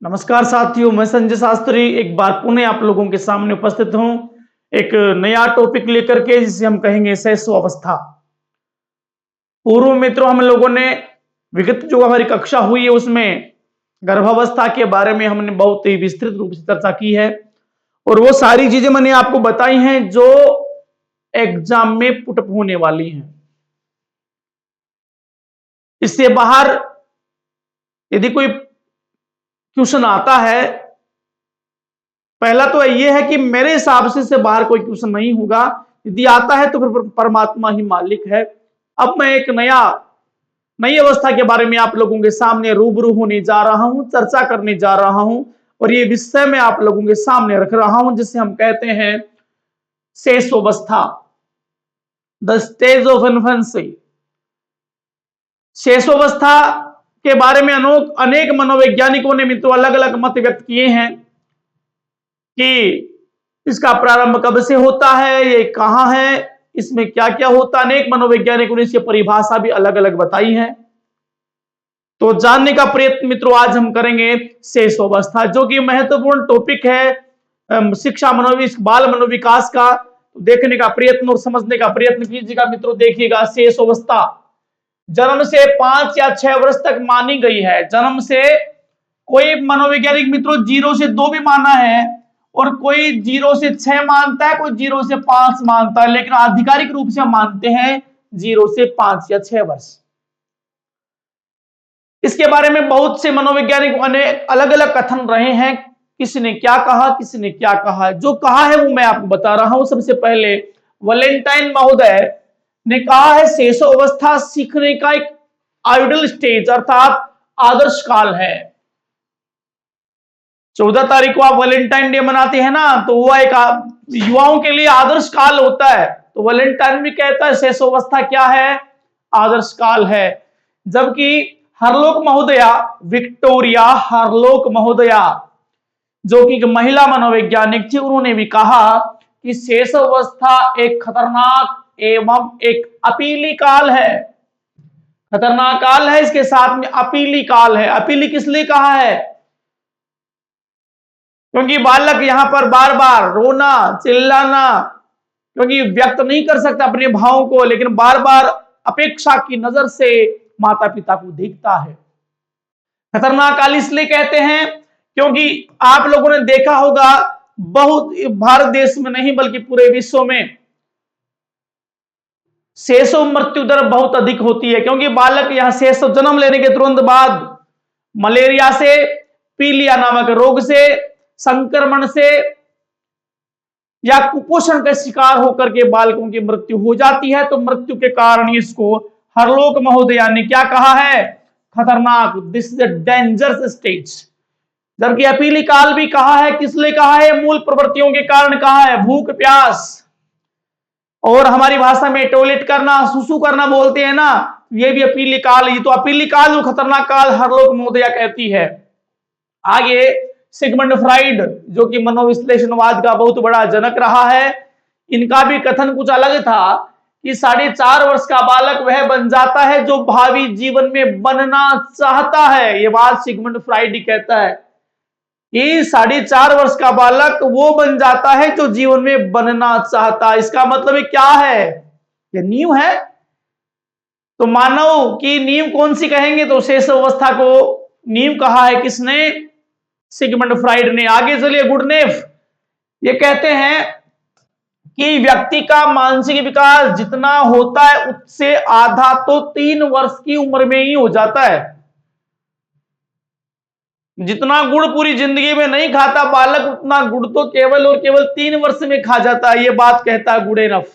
नमस्कार साथियों, मैं संजय शास्त्री एक बार पुनः आप लोगों के सामने उपस्थित हूं एक नया टॉपिक लेकर के, जिसे हम कहेंगे शैशव अवस्था। पूर्व मित्रों, हम लोगों ने विगत जो हमारी कक्षा हुई है उसमें गर्भावस्था के बारे में हमने बहुत ही विस्तृत रूप से चर्चा की है और वो सारी चीजें मैंने आपको बताई हैं जो एग्जाम में पुटअप होने वाली हैं। इससे बाहर यदि कोई क्वेश्चन आता है, पहला तो यह है कि मेरे हिसाब से बाहर कोई क्वेश्चन नहीं होगा। यदि आता है तो फिर परमात्मा ही मालिक है। अब मैं एक नई अवस्था के बारे में आप लोगों के सामने रूबरू होने जा रहा हूं, चर्चा करने जा रहा हूं और ये विषय मैं आप लोगों के सामने रख रहा हूं जिसे हम कहते हैं शैशव अवस्था, द स्टेज ऑफ इन्फेंसी। शैशव अवस्था के बारे में अनेक मनोवैज्ञानिकों ने मित्रों अलग अलग मत व्यक्त किए हैं कि इसका प्रारंभ कब से होता है, ये कहां है, इसमें क्या क्या होता है। अनेक मनोवैज्ञानिकों ने इसकी परिभाषा भी अलग अलग बताई है। तो जानने का प्रयत्न मित्रों आज हम करेंगे शैशव अवस्था, जो कि महत्वपूर्ण टॉपिक है शिक्षा बाल मनोविकास का। देखने का प्रयत्न और समझने का प्रयत्न कीजिएगा मित्रों। देखिएगा, शैशव अवस्था जन्म से 5 या 6 वर्ष तक मानी गई है। जन्म से कोई मनोवैज्ञानिक मित्रों 0 से 2 भी माना है और कोई 0 से 6 मानता है, कोई 0 से 5 मानता है, लेकिन आधिकारिक रूप से हम मानते हैं 0 से 5 या 6 वर्ष। इसके बारे में बहुत से मनोवैज्ञानिक अनेक अलग अलग कथन रहे हैं। किसी ने क्या कहा, किसी ने क्या कहा। जो कहा है वो मैं आपको बता रहा हूं। सबसे पहले वैलेंटाइन महोदय ने कहा है शैशव अवस्था सीखने का एक आइडल स्टेज अर्थात आदर्श काल है। 14 तारीख को आप वैलेंटाइन डे मनाते हैं ना, तो वो एक युवाओं के लिए आदर्श काल होता है। तो वैलेंटाइन भी कहता है शैशव अवस्था क्या है, आदर्श काल है। जबकि हरलोक महोदया, विक्टोरिया हरलोक महोदया, जो कि एक महिला मनोवैज्ञानिक थी, उन्होंने भी कहा कि शैशव अवस्था एक खतरनाक एवं एक अपीली काल है। खतरनाक काल है, इसके साथ में अपीली काल है। अपीली किस लिए कहा है? क्योंकि बालक यहां पर बार बार रोना चिल्लाना, क्योंकि व्यक्त नहीं कर सकता अपने भावों को, लेकिन बार बार अपेक्षा की नजर से माता पिता को देखता है। खतरनाक काल इसलिए कहते हैं क्योंकि आप लोगों ने देखा होगा, बहुत भारत देश में नहीं बल्कि पूरे विश्व में शैशव मृत्यु दर बहुत अधिक होती है। क्योंकि बालक यहां शैशव जन्म लेने के तुरंत बाद मलेरिया से, पीलिया नामक रोग से, संक्रमण से या कुपोषण का शिकार होकर के बालकों की मृत्यु हो जाती है। तो मृत्यु के कारण इसको हरलोक महोदया ने क्या कहा है? खतरनाक, this is a dangerous stage. जबकि अपीली काल भी कहा है। किस लिए कहा है? मूल प्रवृत्तियों के कारण कहा है। भूख प्यास और हमारी भाषा में टॉयलेट करना, सुसु करना बोलते हैं ना, ये भी अपीली काल। ये तो अपीली काल जो खतरनाक काल हरलोक महोदया कहती है। आगे सिगमंड फ्राइड, जो कि मनोविश्लेषणवाद का बहुत बड़ा जनक रहा है, इनका भी कथन कुछ अलग था कि 4.5 वर्ष का बालक वह बन जाता है जो भावी जीवन में बनना चाहता है। ये बात सिगमंड फ्राइड ही कहता है कि 4.5 वर्ष का बालक वो बन जाता है जो जीवन में बनना चाहता है। इसका मतलब क्या है? ये नींव है। तो मानव की नींव कौन सी कहेंगे? तो शैशव अवस्था को नींव कहा है किसने? सिगमंड फ्राइड ने। आगे चलिए, गुडनेफ ये कहते हैं कि व्यक्ति का मानसिक विकास जितना होता है उससे आधा तो 3 वर्ष की उम्र में ही हो जाता है। जितना गुड़ पूरी जिंदगी में नहीं खाता बालक, उतना गुड़ तो केवल और केवल 3 वर्ष में खा जाता है। ये बात कहता है गुडेनफ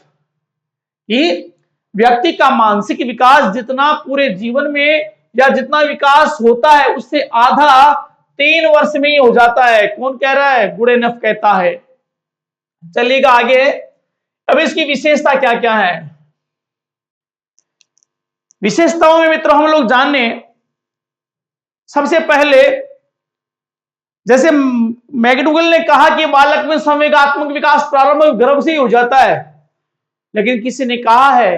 कि व्यक्ति का मानसिक विकास जितना पूरे जीवन में या जितना विकास होता है उससे आधा 3 वर्ष में ही हो जाता है। कौन कह रहा है? गुडेनफ कहता है। चलिएगा आगे। अब इसकी विशेषता क्या क्या है? विशेषताओं में मित्रों हम लोग जाने, सबसे पहले जैसे मैकडूगल ने कहा कि बालक में संवेगात्मक विकास प्रारंभ गर्भ से ही हो जाता है, लेकिन किसी ने कहा है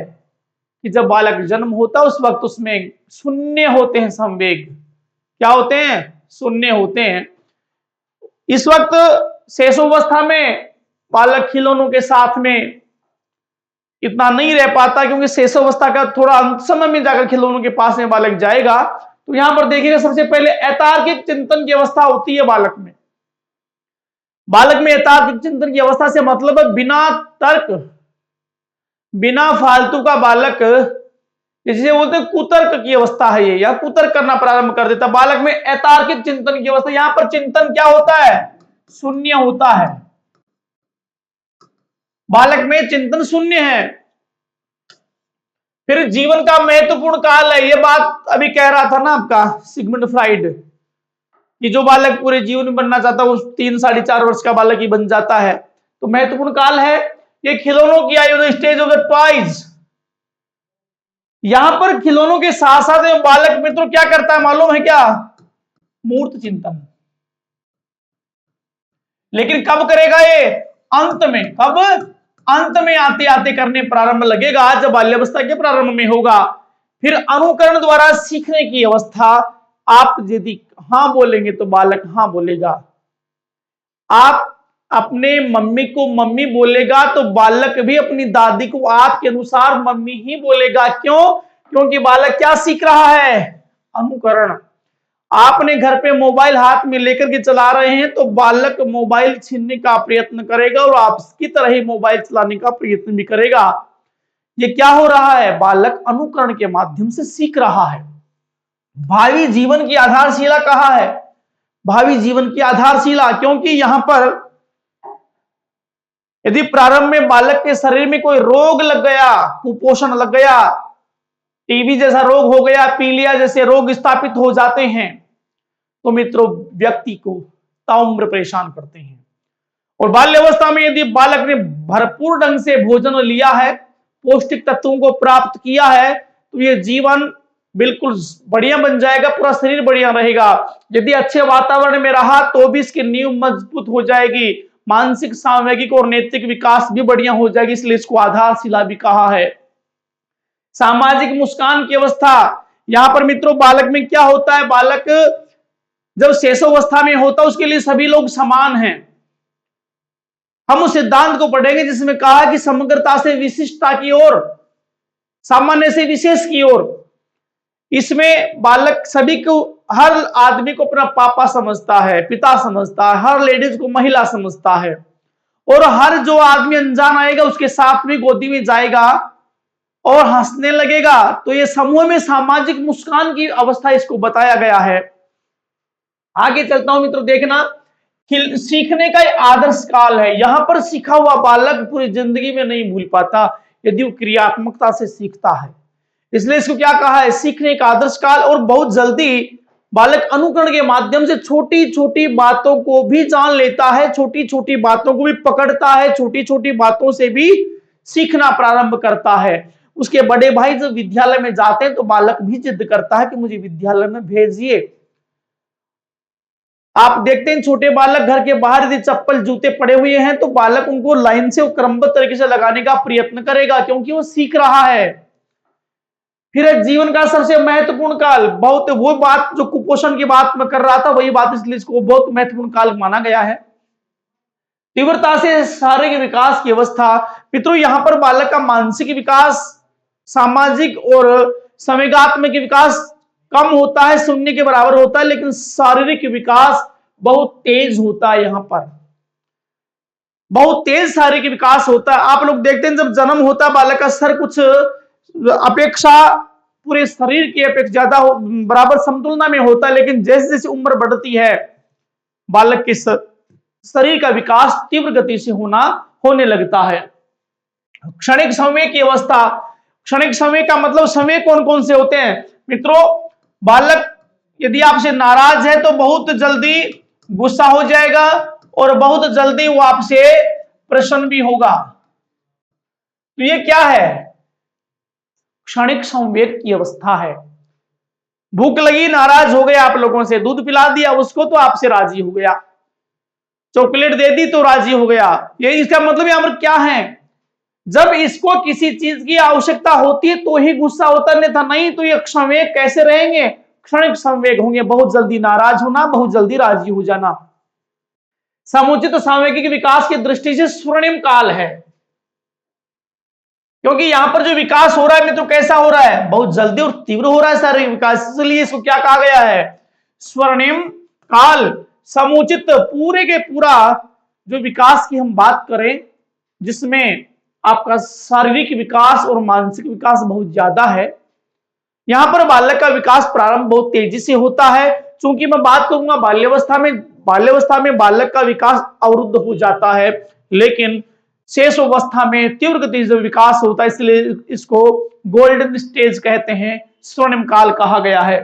कि जब बालक जन्म होता है उस वक्त उसमें शून्य होते हैं संवेग। क्या होते हैं? शून्य होते हैं। इस वक्त शैशवावस्था में बालक खिलौनों के साथ में इतना नहीं रह पाता, क्योंकि शैशवावस्था का थोड़ा अंत समय में जाकर खिलौनों के पास में बालक जाएगा। तो यहां पर देखिएगा, सबसे पहले अतार्किक चिंतन की अवस्था होती है बालक में। बालक में अतार्किक चिंतन की अवस्था से मतलब है बिना तर्क, बिना फालतू का बालक, जिसे बोलते हैं कुतर्क की अवस्था है ये, या कुतर्क करना प्रारंभ कर देता बालक में अतार्किक चिंतन की अवस्था। यहां पर चिंतन क्या होता है? शून्य होता है। बालक में चिंतन शून्य है। फिर जीवन का महत्वपूर्ण काल है, ये बात अभी कह रहा था ना आपका सिगमंड फ्राइड, कि जो बालक पूरे जीवन में बनना चाहता है वो 3 साढ़े 4 वर्ष का बालक ही बन जाता है। तो महत्वपूर्ण काल है ये खिलौनों की आयु, स्टेज ऑफ द टॉयज। यहां पर खिलौनों के साथ साथ बालक मित्रों क्या करता है मालूम है क्या? मूर्त चिंतन। लेकिन कब करेगा ये? अंत में। कब? अंत में आते आते करने प्रारंभ लगेगा, जब बाल्यावस्था के प्रारंभ में होगा। फिर अनुकरण द्वारा सीखने की अवस्था। आप यदि हां बोलेंगे तो बालक हां बोलेगा। आप अपने मम्मी को मम्मी बोलेगा तो बालक भी अपनी दादी को आपके अनुसार मम्मी ही बोलेगा। क्यों? क्योंकि बालक क्या सीख रहा है? अनुकरण। आपने घर पे मोबाइल हाथ में लेकर के चला रहे हैं तो बालक मोबाइल छीनने का प्रयत्न करेगा और आपकी तरह ही मोबाइल चलाने का प्रयत्न भी करेगा। ये क्या हो रहा है? बालक अनुकरण के माध्यम से सीख रहा है। भावी जीवन की आधारशिला कहाँ है? भावी जीवन की आधारशिला, क्योंकि यहां पर यदि प्रारंभ में बालक के शरीर में कोई रोग लग गया, कुपोषण लग गया, टीबी जैसा रोग हो गया, पीलिया जैसे रोग स्थापित हो जाते हैं, तो मित्रों व्यक्ति को ताउम्र परेशान करते हैं। और बाल्यावस्था में यदि बालक ने भरपूर ढंग से भोजन लिया है, पौष्टिक तत्वों को प्राप्त किया है, तो ये जीवन बिल्कुल बढ़िया बन जाएगा, पूरा शरीर बढ़िया रहेगा। यदि अच्छे वातावरण में रहा तो भी इसकी नींव मजबूत हो जाएगी, मानसिक, सामाजिक और नैतिक विकास भी बढ़िया हो जाएगी, इसलिए इसको आधारशिला भी कहा है। सामाजिक मुस्कान की अवस्था। यहां पर मित्रों बालक में क्या होता है? बालक जब शैशवावस्था में होता है उसके लिए सभी लोग समान हैं। हम उस सिद्धांत को पढ़ेंगे जिसमें कहा कि समग्रता से विशिष्टता की ओर, सामान्य से विशेष की ओर। इसमें बालक सभी को, हर आदमी को अपना पापा समझता है, पिता समझता है, हर लेडीज को महिला समझता है, और हर जो आदमी अनजान आएगा उसके साथ में गोदी में जाएगा और हंसने लगेगा। तो ये समूह में सामाजिक मुस्कान की अवस्था इसको बताया गया है। आगे चलता हूं मित्रों, देखना सीखने का आदर्श काल है। यहां पर सीखा हुआ बालक पूरी जिंदगी में नहीं भूल पाता यदि वो क्रियात्मकता से सीखता है, इसलिए इसको क्या कहा है? सीखने का आदर्श काल। और बहुत जल्दी बालक अनुकरण के माध्यम से छोटी छोटी बातों को भी जान लेता है, छोटी छोटी बातों को भी पकड़ता है, छोटी छोटी बातों से भी सीखना प्रारंभ करता है। उसके बड़े भाई जब विद्यालय में जाते हैं तो बालक भी जिद करता है कि मुझे विद्यालय में भेजिए। आप देखते हैं छोटे बालक घर के बाहर यदि चप्पल जूते पड़े हुए हैं तो बालक उनको लाइन से क्रमबद्ध तरीके से लगाने का प्रयत्न करेगा, क्योंकि वो सीख रहा है। फिर एक जीवन का सबसे महत्वपूर्ण काल, बहुत वो बात जो कुपोषण की बात मैं कर रहा था वही बात, इसलिए इसको बहुत महत्वपूर्ण काल माना गया है। तीव्रता से शारीरिक विकास की अवस्था। मित्रों यहां पर बालक का मानसिक विकास, सामाजिक और संवेगात्मक विकास कम होता है, शून्य के बराबर होता है, लेकिन शारीरिक विकास बहुत तेज होता है। यहां पर बहुत तेज शारीरिक विकास होता है। आप लोग देखते हैं जब जन्म होता है बालक का सर कुछ अपेक्षा पूरे शरीर की अपेक्षा ज्यादा बराबर समतुलना में होता है, लेकिन जैसे जैसे उम्र बढ़ती है बालक के शरीर का विकास तीव्र गति से होने लगता है। क्षणिक समय की अवस्था। क्षणिक समय का मतलब समय कौन कौन से होते हैं मित्रों? बालक यदि आपसे नाराज है तो बहुत जल्दी गुस्सा हो जाएगा और बहुत जल्दी वो आपसे प्रसन्न भी होगा। तो ये क्या है? क्षणिक संवेग की अवस्था है। भूख लगी, नाराज हो गए आप लोगों से, दूध पिला दिया उसको तो आपसे राजी हो गया, चॉकलेट दे दी तो राजी हो गया। ये इसका मतलब यहां पर क्या है? जब इसको किसी चीज की आवश्यकता होती है तो ही गुस्सा होता, नहीं था नहीं तो ये संवेग कैसे रहेंगे? क्षणिक संवेग होंगे, बहुत जल्दी नाराज होना, बहुत जल्दी राजी हो जाना। समुचित सांवेगिक विकास की दृष्टि से स्वर्णिम काल है, क्योंकि यहां पर जो विकास हो रहा है मित्रों कैसा हो रहा है, बहुत जल्दी और तीव्र हो रहा है शारीरिक विकास, इसलिए इसको क्या कहा गया है, स्वर्णिम काल। समुचित पूरे के पूरा जो विकास की हम बात करें, जिसमें आपका शारीरिक विकास और मानसिक विकास बहुत ज्यादा है, यहां पर बालक का विकास प्रारंभ बहुत तेजी से होता है। चूंकि मैं बात करूंगा बाल्यावस्था में बालक का विकास अवरुद्ध हो जाता है, लेकिन शेष अवस्था में तीव्र गति से विकास होता है, इसलिए इसको गोल्डन स्टेज कहते हैं, स्वर्णिम काल कहा गया है।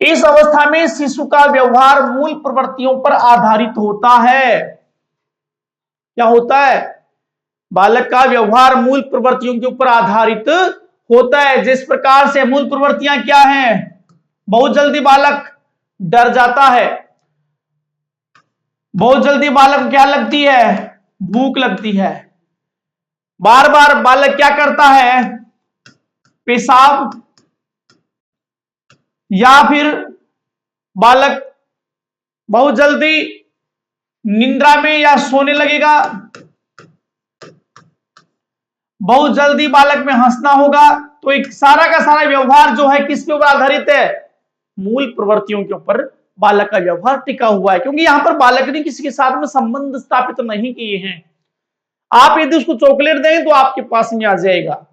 इस अवस्था में शिशु का व्यवहार मूल प्रवृत्तियों पर आधारित होता है। क्या होता है, बालक का व्यवहार मूल प्रवृत्तियों के ऊपर आधारित होता है। जिस प्रकार से मूल प्रवृत्तियां क्या हैं, बहुत जल्दी बालक डर जाता है, बहुत जल्दी बालक क्या लगती है, भूख लगती है, बार बार बालक क्या करता है, पेशाब, या फिर बालक बहुत जल्दी निंद्रा में या सोने लगेगा, बहुत जल्दी बालक में हंसना होगा। तो एक सारा का सारा व्यवहार जो है किस पे ऊपर आधारित है, मूल प्रवृत्तियों के ऊपर बालक का व्यवहार टिका हुआ है, क्योंकि यहां पर बालक ने किसी के साथ में संबंध स्थापित नहीं किए हैं। आप यदि उसको चॉकलेट देंगे तो आपके पास में आ जाएगा,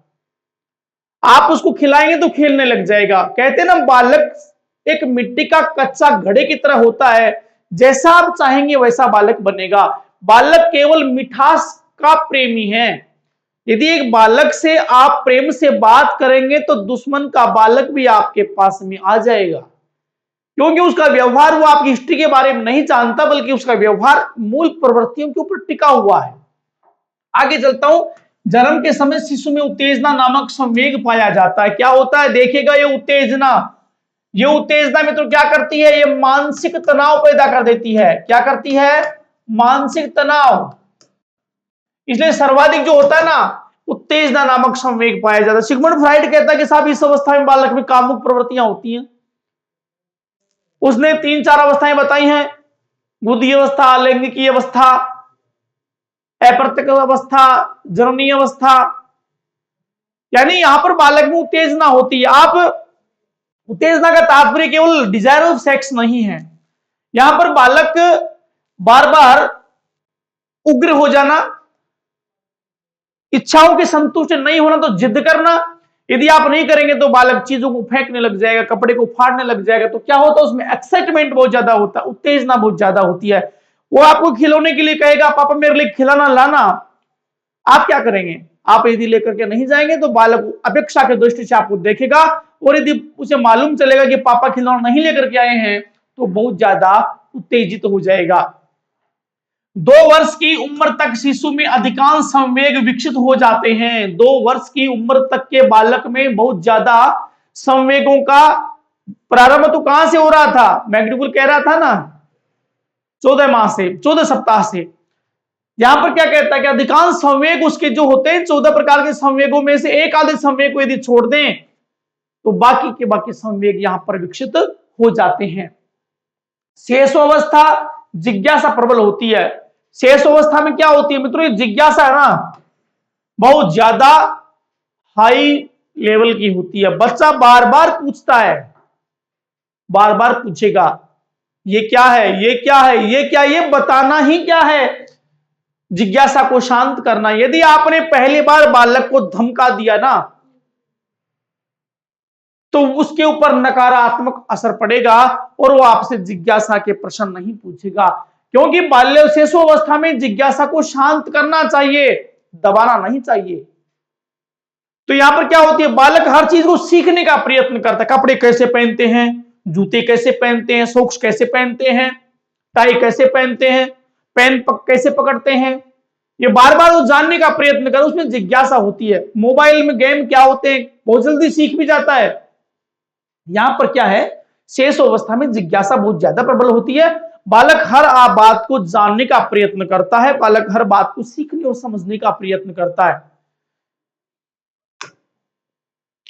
आप उसको खिलाएंगे तो खेलने लग जाएगा। कहते हैं ना, बालक एक मिट्टी का कच्चा घड़े की तरह होता है, जैसा आप चाहेंगे वैसा बालक बनेगा। बालक केवल मिठास का प्रेमी है। यदि एक बालक से आप प्रेम से बात करेंगे तो दुश्मन का बालक भी आपके पास में आ जाएगा, क्योंकि उसका व्यवहार, वो आपकी हिस्ट्री के बारे में नहीं जानता, बल्कि उसका व्यवहार मूल प्रवृत्तियों के ऊपर टिका हुआ है। आगे चलता हूं। जन्म के समय शिशु में उत्तेजना नामक संवेग पाया जाता है। क्या होता है, देखिएगा, ये उत्तेजना मित्रों क्या करती है, ये मानसिक तनाव पैदा कर देती है। क्या करती है, मानसिक तनाव। इसलिए सर्वाधिक जो होता है ना, उत्तेजना नामक संवेग पाया जाता है। सिगमंड फ्राइड कहता है कि साहब इस अवस्था में बालक में कामुक प्रवृत्तियां होती हैं। उसने 3-4 अवस्थाएं बताई हैं, बुद्धि अवस्था, लैंगिकी अवस्था, अप्रत्यक्ष अवस्था, जननी अवस्था। यानी यहां पर बालक में उत्तेजना होती है। आप उत्तेजना का तात्पर्य केवल डिजायर ऑफ सेक्स नहीं है, यहां पर बालक बार बार उग्र हो जाना, इच्छाओं के संतुष्ट नहीं होना, तो जिद करना। यदि आप नहीं करेंगे तो बालक चीजों को फेंकने लग जाएगा, कपड़े को फाड़ने लग जाएगा। तो क्या होता है, उसमें एक्साइटमेंट बहुत ज्यादा होता है, उत्तेजना बहुत ज्यादा होती है। वो आपको खिलौने के लिए कहेगा, पापा मेरे लिए खिलौना लाना। आप क्या करेंगे, आप यदि लेकर के नहीं जाएंगे तो बालक अपेक्षा की दृष्टि से आपको देखेगा, और यदि उसे मालूम चलेगा कि पापा खिलौना नहीं लेकर के आए हैं तो बहुत ज्यादा उत्तेजित हो जाएगा। 2 वर्ष की उम्र तक शिशु में अधिकांश संवेग विकसित हो जाते हैं। 2 वर्ष की उम्र तक के बालक में बहुत ज्यादा संवेगों का प्रारंभ तो कहां से हो रहा था, मैगडुगल कह रहा था ना, 14 माह से, 14 सप्ताह से। यहां पर क्या कहता है कि अधिकांश संवेग उसके जो होते हैं 14 प्रकार के संवेगों में से एक आधे संवेग को यदि छोड़ दें तो बाकी के बाकी संवेग यहां पर विकसित हो जाते हैं। शेषावस्था जिज्ञासा प्रबल होती है। शेषावस्था में क्या होती है मित्रों, जिज्ञासा है ना, बहुत ज्यादा हाई लेवल की होती है। बच्चा बार बार पूछता है, बार बार पूछेगा, ये क्या है, ये क्या है, ये क्या, ये बताना ही क्या है। जिज्ञासा को शांत करना। यदि आपने पहली बार बालक को धमका दिया ना, तो उसके ऊपर नकारात्मक असर पड़ेगा और वो आपसे जिज्ञासा के प्रश्न नहीं पूछेगा, क्योंकि बाल्य शेषावस्था में जिज्ञासा को शांत करना चाहिए, दबाना नहीं चाहिए। तो यहां पर क्या होती है, बालक हर चीज को सीखने का प्रयत्न करता है। कपड़े कैसे पहनते हैं, जूते कैसे पहनते हैं, सॉक्स कैसे पहनते हैं, टाई कैसे पहनते हैं, पेन कैसे पकड़ते हैं, ये बार बार वो जानने का प्रयत्न कर, उसमें जिज्ञासा होती है। मोबाइल में गेम क्या होते हैं, बहुत जल्दी सीख भी जाता है। यहां पर क्या है, शेष अवस्था में जिज्ञासा बहुत ज्यादा प्रबल होती है। बालक हर बात को जानने का प्रयत्न करता है, बालक हर बात को सीखने और समझने का प्रयत्न करता है।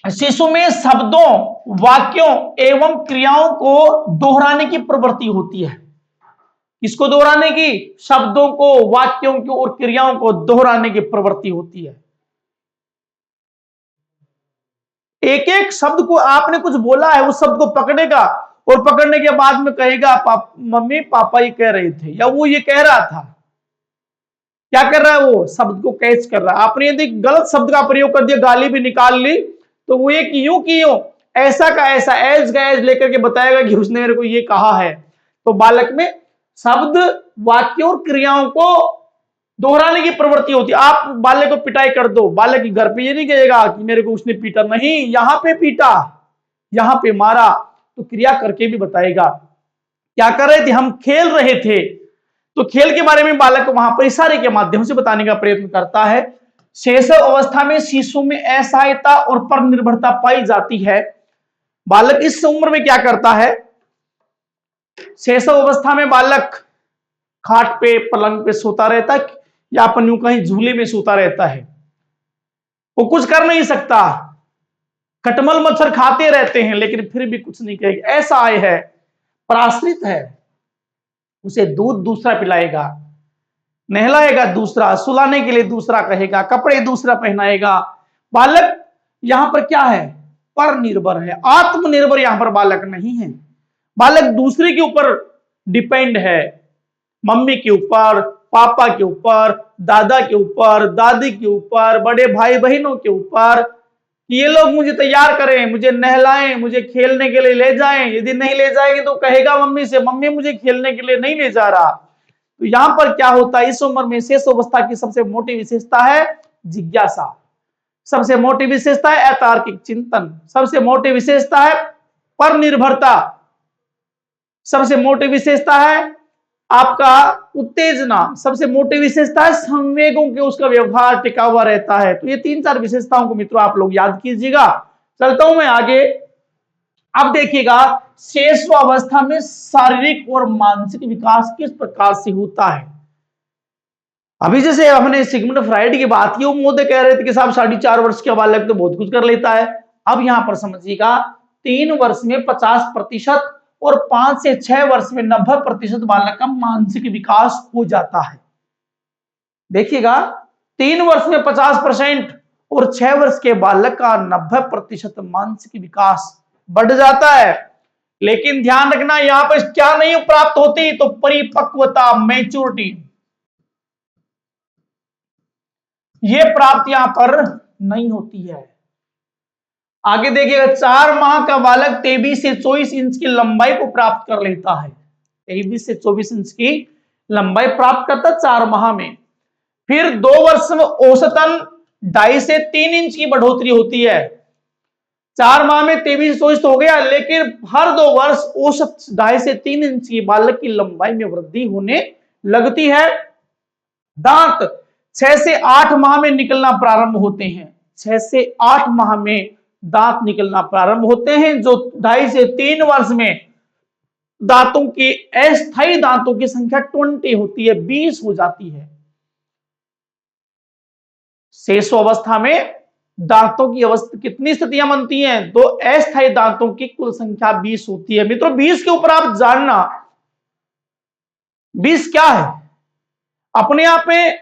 शिशु में शब्दों, वाक्यों एवं क्रियाओं को दोहराने की प्रवृत्ति होती है। किसको दोहराने की? शब्दों को, वाक्यों को और क्रियाओं को दोहराने की प्रवृत्ति होती है। एक एक शब्द को आपने कुछ बोला है, उस शब्द को पकड़ेगा और पकड़ने के बाद में कहेगा मम्मी पापा ये कह रहे थे, या वो ये कह रहा था। क्या कर रहा है? वो शब्द को कैच कर रहा है। आपने यदि गलत शब्द का प्रयोग कर दिया, गाली भी निकाल ली, तो वो एक यूं की यूं, ऐसा का ऐसा, एज का एज लेकर के बताएगा कि उसने मेरे को ये कहा है। तो बालक में शब्द, वाक्य और क्रियाओं को दोहराने की प्रवृत्ति होती है। आप बालक को पिटाई कर दो, बालक के घर पे ये नहीं कहेगा कि मेरे को उसने पीटा, नहीं, यहां पे पीटा, यहां पे मारा, तो क्रिया करके भी बताएगा। क्या कर रहे थे? हम खेल रहे थे। तो खेल के बारे में बालक को वहां पर इशारे के माध्यम से बताने का प्रयत्न करता है। शैशव अवस्था में शिशु में असहायता और पर निर्भरता पाई जाती है। बालक इस उम्र में क्या करता है? शैशव अवस्था में बालक खाट पे, पलंग पे सोता रहता है, या अपन यूं कहीं झूले में सोता रहता है। वो कुछ कर नहीं सकता, खटमल मच्छर खाते रहते हैं, लेकिन फिर भी कुछ नहीं कहेगा। ऐसा आय है, पराश्रित है। उसे दूध दूसरा पिलाएगा, नहलाएगा दूसरा, सुलाने के लिए दूसरा कहेगा, कपड़े दूसरा पहनाएगा। बालक यहां पर क्या है? पर निर्भर है, आत्मनिर्भर यहां पर बालक नहीं है। बालक दूसरे के ऊपर डिपेंड है, मम्मी के ऊपर, पापा के ऊपर, दादा के ऊपर, दादी के ऊपर, बड़े भाई बहनों के ऊपर, ये लोग मुझे तैयार करें, मुझे नहलाएं, मुझे खेलने के लिए ले जाएं। यदि नहीं ले जाएंगे तो कहेगा मम्मी से, मम्मी मुझे खेलने के लिए नहीं ले जा रहा। तो यहां पर क्या होता है? इस उम्र में शेष अवस्था की सबसे मोटी विशेषता है जिज्ञासा, सबसे मोटी विशेषता है अतार्किक चिंतन, सबसे मोटी विशेषता है पर निर्भरता, सबसे मोटी विशेषता है आपका उत्तेजना, सबसे मोटी विशेषता है संवेगों के उसका व्यवहार टिका हुआ रहता है। तो ये 3-4 विशेषताओं को मित्रों आप लोग याद कीजिएगा। चलता हूं मैं आगे। अब देखिएगा, शेषावस्था में शारीरिक और मानसिक विकास किस प्रकार से होता है। अभी जैसे हमने सिगमंड फ्राइड की बात की, वो मोदे कह रहे थे कि साहब 4.5 वर्ष का बालक तो बहुत कुछ कर लेता है। अब यहां पर समझिएगा, 3 वर्ष में 50% और 5 से 6 वर्ष में 90% बालक का मानसिक विकास हो जाता है। देखिएगा, 3 वर्ष में 50% और 6 वर्ष के बालक का 90% मानसिक विकास बढ़ जाता है। लेकिन ध्यान रखना, यहां पर क्या नहीं प्राप्त होती? तो परिपक्वता, मैच्योरिटी, ये प्राप्त यहां पर नहीं होती है। आगे देखिएगा, 4 माह का बालक 23 से 24 इंच की लंबाई को प्राप्त कर लेता है। 23 से 24 इंच की लंबाई प्राप्त करता 4 माह में। फिर 2 वर्ष में औसतन 2.5 से 3 इंच की बढ़ोतरी होती है। 4 माह में 23 से 24 तो हो गया, लेकिन हर 2 वर्ष औसत 2.5 से 3 इंच की बालक की लंबाई में वृद्धि होने लगती है। दांत 6 से 8 माह में निकलना प्रारंभ होते हैं। 6 से 8 माह में दांत निकलना प्रारंभ होते हैं, जो 2.5 से 3 वर्ष में दांतों की, अस्थायी दांतों की संख्या 20 होती है, 20 हो जाती है। शेषावस्था में दांतों की अवस्था कितनी स्थितियां बनती हैं? तो अस्थायी दांतों की कुल संख्या 20 होती है। मित्रों 20 के ऊपर आप जानना, 20 क्या है? अपने आप में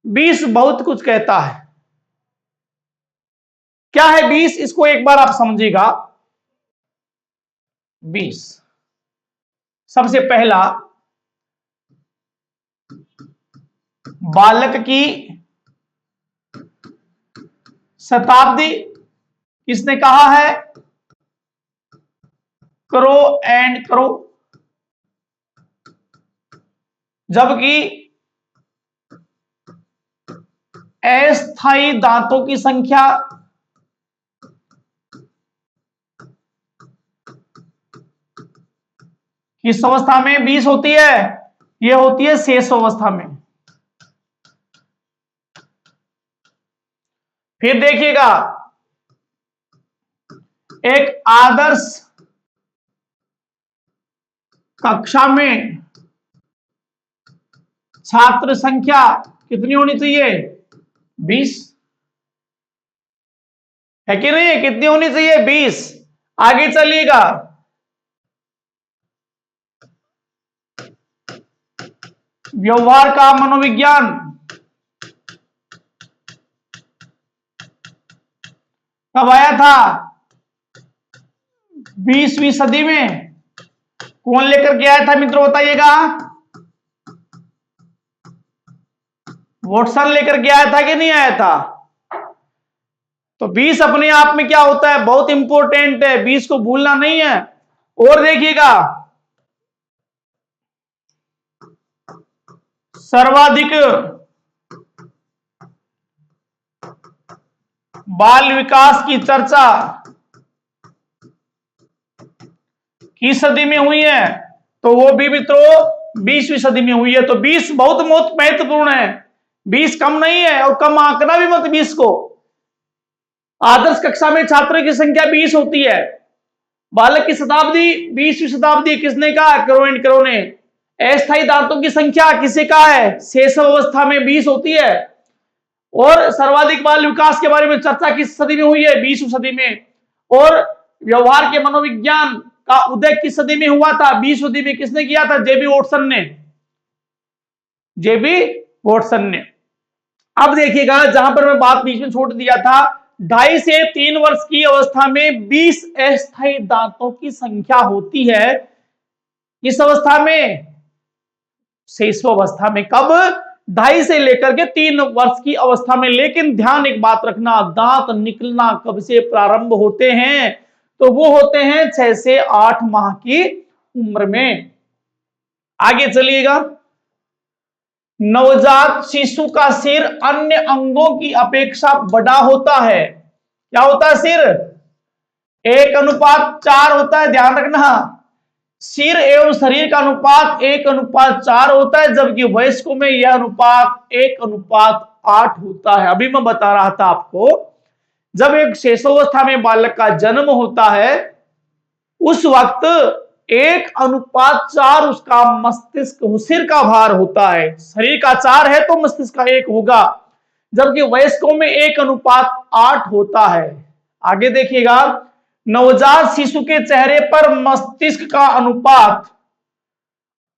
20 बहुत कुछ कहता है। क्या है 20? इसको एक बार आप समझिएगा। 20 सबसे पहला, बालक की शताब्दी। किसने कहा है? करो एंड करो। जबकि अस्थायी दांतों की संख्या किस अवस्था में 20 होती है? यह होती है शेष अवस्था में। फिर देखिएगा, एक आदर्श कक्षा में छात्र संख्या कितनी होनी चाहिए? 20 है कि नहीं? कितनी होनी चाहिए? 20। आगे चलिएगा, व्यवहार का मनोविज्ञान कब आया था? 20वीं सदी में। कौन लेकर के आया था मित्रों, बताइएगा? वॉटसन लेकर के आया था कि नहीं आया था? तो 20 अपने आप में क्या होता है, बहुत इंपॉर्टेंट है, 20 को भूलना नहीं है। और देखिएगा, सर्वाधिक बाल विकास की चर्चा किस सदी में हुई है? तो वो भी मित्रों 20वीं सदी में हुई है। तो 20 बहुत महत्वपूर्ण है, 20 कम नहीं है, और कम आंकना भी मत 20 को। आदर्श कक्षा में छात्रों की संख्या 20 होती है। बालक की शताब्दी 20वीं शताब्दी किसने कहा? करो एंड करो ने। अस्थायी दांतों की संख्या किसे कहा है? शैशव अवस्था में 20 होती है। और सर्वाधिक बाल विकास के बारे में चर्चा किस सदी में हुई है? 20वीं सदी में। और व्यवहार के मनोविज्ञान का उदय किस सदी में हुआ था? 20वीं सदी में। किसने किया था? जेबी वॉटसन ने। जेबी वॉटसन ने। अब देखिएगा, जहां पर मैं बात बीच में छोड़ दिया था, 2.5 से 3 वर्ष की अवस्था में 20 अस्थायी दांतों की संख्या होती है। इस अवस्था में, शैशव अवस्था में। कब? 2.5 से लेकर के 3 वर्ष की अवस्था में। लेकिन ध्यान एक बात रखना, दांत निकलना कब से प्रारंभ होते हैं? तो वो होते हैं 6 से 8 माह की उम्र में। आगे चलिएगा, नवजात शिशु का सिर अन्य अंगों की अपेक्षा बड़ा होता है। क्या होता है? सिर 1:4 होता है, ध्यान रखना। सिर एवं शरीर का अनुपात 1:4 होता है, जबकि वयस्कों में यह अनुपात 1:8 होता है। अभी मैं बता रहा था आपको, जब एक शैशवावस्था में बालक का जन्म होता है, उस वक्त 1:4 उसका मस्तिष्क, सिर का भार होता है। शरीर का 4 है तो मस्तिष्क का 1 होगा, जबकि वयस्कों में 1:8 होता है। आगे देखिएगा, नवजात शिशु के चेहरे पर मस्तिष्क का अनुपात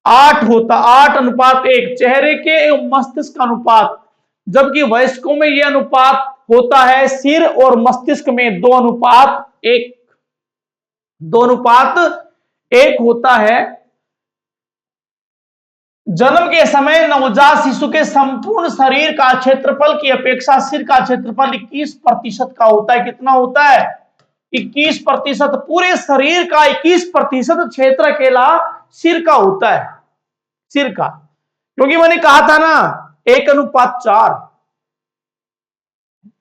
8 होता, 8:1, चेहरे के एवं मस्तिष्क का अनुपात। जबकि वयस्कों में यह अनुपात होता है सिर और मस्तिष्क में 2:1, 2:1 होता है। जन्म के समय नवजात शिशु के संपूर्ण शरीर का क्षेत्रफल की अपेक्षा सिर का क्षेत्रफल 21% का होता है। कितना होता है? 21%। पूरे शरीर का 21% क्षेत्र अकेला सिर का होता है, सिर का। क्योंकि मैंने कहा था ना 1:4।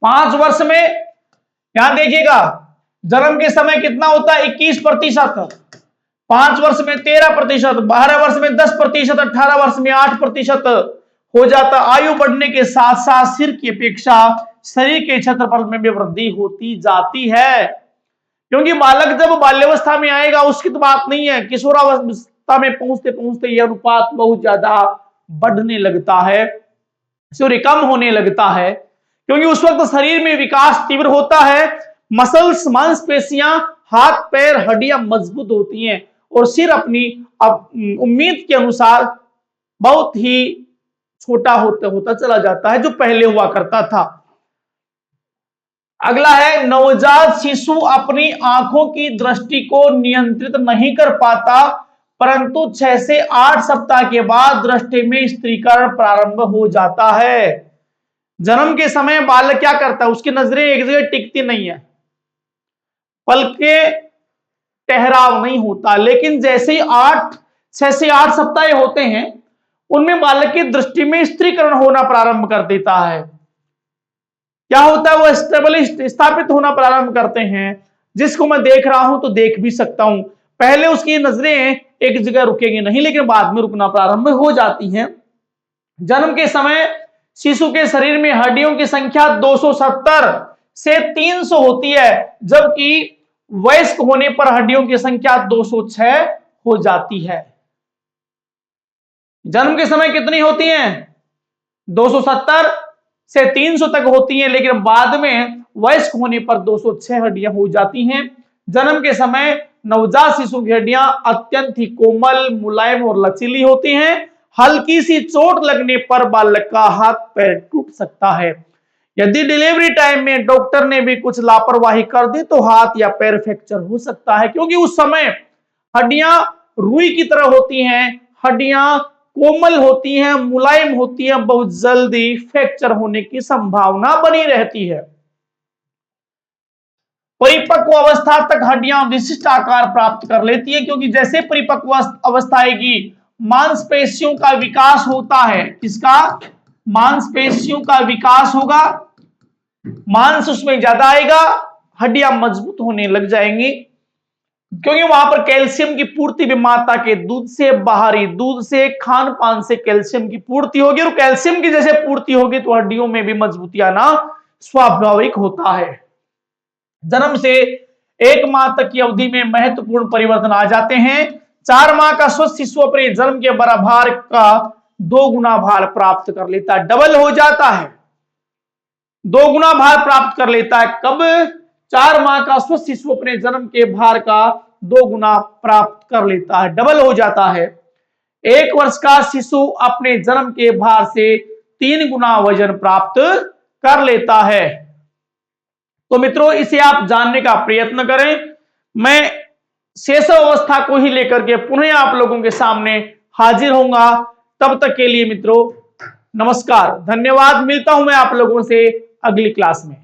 5 वर्ष में, यहां देखिएगा, जन्म के समय कितना होता है? 21%। 5 वर्ष में 13%, 12 वर्ष में 10%, 18 वर्ष में 8% हो जाता। आयु बढ़ने के साथ साथ सिर की अपेक्षा शरीर के क्षेत्रफल में भी वृद्धि होती जाती है। क्योंकि बालक जब बाल्यावस्था में आएगा उसकी तो बात नहीं है, किशोरावस्था में पहुंचते पहुंचते यह अनुपात बहुत ज्यादा बढ़ने लगता है, सॉरी कम होने लगता है। क्योंकि उस वक्त शरीर में विकास तीव्र होता है, मसल्स, मांसपेशियां, हाथ पैर, हड्डियां मजबूत होती हैं, और सिर अपनी उम्मीद के अनुसार बहुत ही छोटा होता होता चला जाता है, जो पहले हुआ करता था। अगला है, नवजात शिशु अपनी आंखों की दृष्टि को नियंत्रित नहीं कर पाता, परंतु 6 से 8 सप्ताह के बाद दृष्टि में स्थिरीकरण प्रारंभ हो जाता है। जन्म के समय बालक क्या करता है? उसकी नजरें एक जगह टिकती नहीं है, पलकें ठहराव नहीं होता। लेकिन जैसे ही 6 से 8 सप्ताह होते हैं, उनमें बालक की दृष्टि में स्थिरीकरण होना प्रारंभ कर देता है। क्या होता है? वो स्टेबलिस्ट, स्थापित होना प्रारंभ करते हैं। जिसको मैं देख रहा हूं तो देख भी सकता हूं। पहले उसकी नजरें एक जगह रुकेंगी नहीं, लेकिन बाद में रुकना प्रारंभ हो जाती हैं। जन्म के समय शिशु के शरीर में हड्डियों की संख्या 270 से 300 होती है, जबकि वयस्क होने पर हड्डियों की संख्या 206 हो जाती है। जन्म के समय कितनी होती हैं? 270 से 300 तक होती हैं, लेकिन बाद में वयस्क होने पर 206 हड्डियां हो जाती हैं। जन्म के समय नवजात शिशु की हड्डियां अत्यंत ही कोमल, मुलायम और लचीली होती हैं। हल्की सी चोट लगने पर बालक का हाथ पैर टूट सकता है। यदि डिलीवरी टाइम में डॉक्टर ने भी कुछ लापरवाही कर दी तो हाथ या पैर फ्रैक्चर हो सकता है, क्योंकि उस समय हड्डियां रुई की तरह होती हैं, हड्डियां कोमल होती हैं, मुलायम होती हैं, बहुत जल्दी फ्रैक्चर होने की संभावना बनी रहती है। परिपक्व अवस्था तक हड्डियां विशिष्ट आकार प्राप्त कर लेती है, क्योंकि जैसे परिपक्व अवस्था आएगी मांसपेशियों का विकास होता है। किसका? मांसपेशियों का विकास होगा, मांस उसमें ज्यादा आएगा, हड्डियां मजबूत होने लग जाएंगी, क्योंकि वहां पर कैल्शियम की पूर्ति भी माता के दूध से, बाहरी दूध से, खान पान से कैल्शियम की पूर्ति होगी, और कैल्शियम की जैसे पूर्ति होगी तो हड्डियों में भी मजबूती आना स्वाभाविक होता है। जन्म से 1 माह तक की अवधि में महत्वपूर्ण परिवर्तन आ जाते हैं। 4 माह का स्वस्थ शिशु अपने जन्म के भार का 2 गुना भार प्राप्त कर लेता है, डबल हो जाता है, 2 गुना भार प्राप्त कर लेता है। कब? 4 माह का स्वस्थ शिशु अपने जन्म के भार का 2 गुना प्राप्त कर लेता है, डबल हो जाता है। 1 वर्ष का शिशु अपने जन्म के भार से 3 गुना वजन प्राप्त कर लेता है। तो मित्रों, इसे आप जानने का प्रयत्न करें। मैं शेष अवस्था को ही लेकर के पुनः आप लोगों के सामने हाजिर होऊंगा। तब तक के लिए मित्रों नमस्कार, धन्यवाद। मिलता हूं मैं आप लोगों से अगली क्लास में।